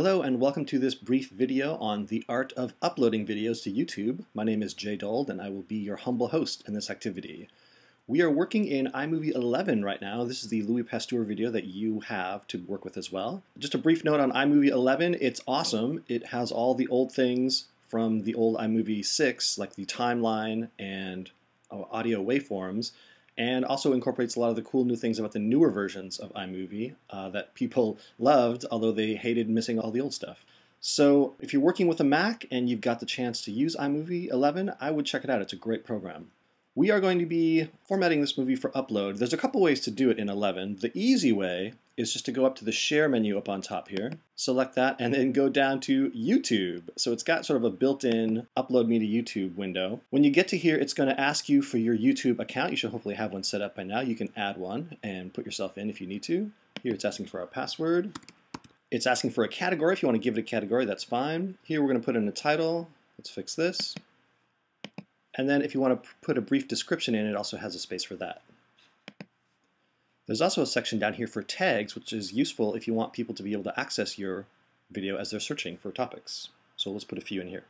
Hello and welcome to this brief video on the art of uploading videos to YouTube. My name is Jay Dold and I will be your humble host in this activity. We are working in iMovie 11 right now. This is the Louis Pasteur video that you have to work with as well. Just a brief note on iMovie 11, it's awesome. It has all the old things from the old iMovie 6, like the timeline and audio waveforms, and also incorporates a lot of the cool new things about the newer versions of iMovie that people loved, although they hated missing all the old stuff. So if you're working with a Mac and you've got the chance to use iMovie 11, I would check it out. It's a great program. We are going to be formatting this movie for upload. There's a couple ways to do it in 11. The easy way is just to go up to the Share menu up on top here, select that, and then go down to YouTube. So it's got sort of a built-in Upload Me to YouTube window. When you get to here, it's going to ask you for your YouTube account. You should hopefully have one set up by now. You can add one and put yourself in if you need to. Here it's asking for our password. It's asking for a category. If you want to give it a category, that's fine. Here we're going to put in a title. Let's fix this. And then if you want to put a brief description in, it also has a space for that. There's also a section down here for tags, which is useful if you want people to be able to access your video as they're searching for topics. So let's put a few in here.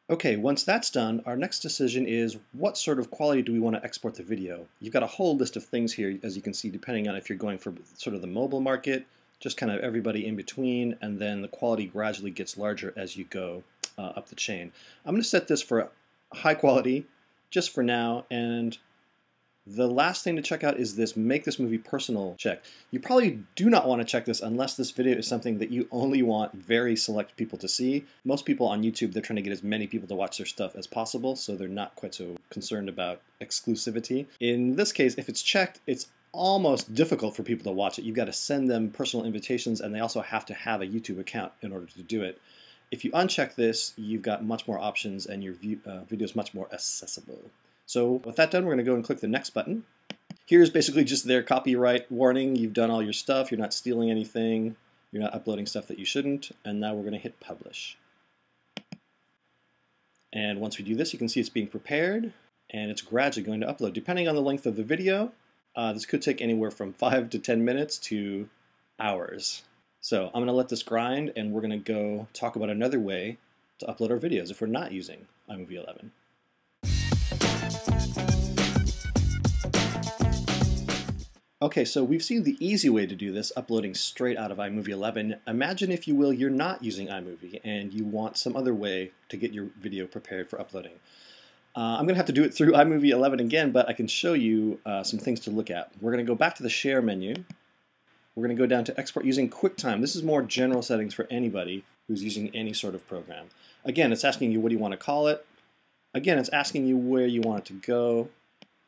Okay, once that's done, our next decision is what sort of quality do we want to export the video? You've got a whole list of things here, as you can see, depending on if you're going for sort of the mobile market, just kind of everybody in between, and then the quality gradually gets larger as you go up the chain. I'm going to set this for high quality just for now, and the last thing to check out is this make this movie personal check. You probably do not want to check this unless this video is something that you only want very select people to see. Most people on YouTube, they're trying to get as many people to watch their stuff as possible, so they're not quite so concerned about exclusivity. In this case, if it's checked, it's almost difficult for people to watch it. You've got to send them personal invitations, and they also have to have a YouTube account in order to do it. If you uncheck this, you've got much more options and your video is much more accessible. So with that done, we're going to go and click the next button. Here's basically just their copyright warning. You've done all your stuff. You're not stealing anything. You're not uploading stuff that you shouldn't. And now we're going to hit publish. And once we do this, you can see it's being prepared and it's gradually going to upload. Depending on the length of the video, this could take anywhere from 5 to 10 minutes to hours. So I'm going to let this grind and we're going to go talk about another way to upload our videos if we're not using iMovie 11. Okay, so we've seen the easy way to do this, uploading straight out of iMovie 11. Imagine, if you will, you're not using iMovie and you want some other way to get your video prepared for uploading. I'm going to have to do it through iMovie 11 again, but I can show you some things to look at. We're going to go back to the Share menu. We're going to go down to Export using QuickTime. This is more general settings for anybody who's using any sort of program. Again, it's asking you what do you want to call it. Again, it's asking you where you want it to go.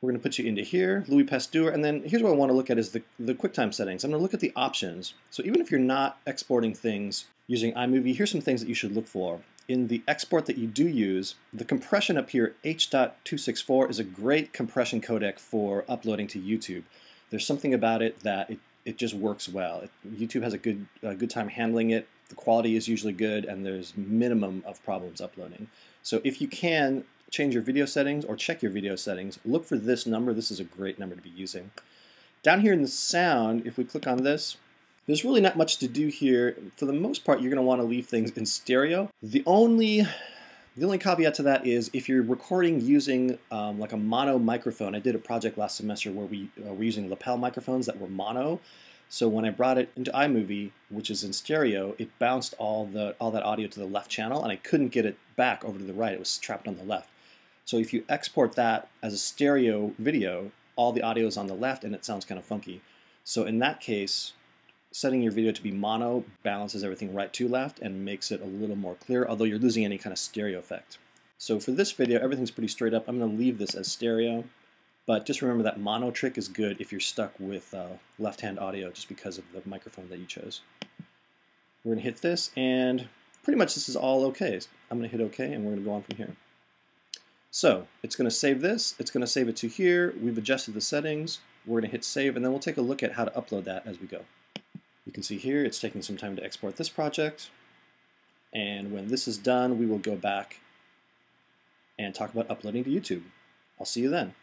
We're going to put you into here, Louis Pasteur, and then here's what I want to look at is the QuickTime settings. I'm going to look at the options. So even if you're not exporting things using iMovie, here's some things that you should look for. In the export that you do use, the compression up here, H.264, is a great compression codec for uploading to YouTube. There's something about it that it just works well. YouTube has a good time handling it. The quality is usually good, and there's minimum of problems uploading. So if you can change your video settings or check your video settings, look for this number. This is a great number to be using. Down here in the sound, if we click on this, there's really not much to do here. For the most part, you're going to want to leave things in stereo. The only caveat to that is if you're recording using like a mono microphone. I did a project last semester where we were using lapel microphones that were mono. So when I brought it into iMovie, which is in stereo, it bounced all that audio to the left channel, and I couldn't get it back over to the right. It was trapped on the left. So if you export that as a stereo video, all the audio is on the left, and it sounds kind of funky. So in that case, setting your video to be mono balances everything right to left and makes it a little more clear, although you're losing any kind of stereo effect. So for this video, everything's pretty straight up. I'm going to leave this as stereo. But just remember that mono trick is good if you're stuck with left-hand audio just because of the microphone that you chose. We're going to hit this, and pretty much this is all okay. I'm going to hit OK, and we're going to go on from here. So it's going to save this. It's going to save it to here. We've adjusted the settings. We're going to hit save, and then we'll take a look at how to upload that as we go. You can see here it's taking some time to export this project. And when this is done, we will go back and talk about uploading to YouTube. I'll see you then.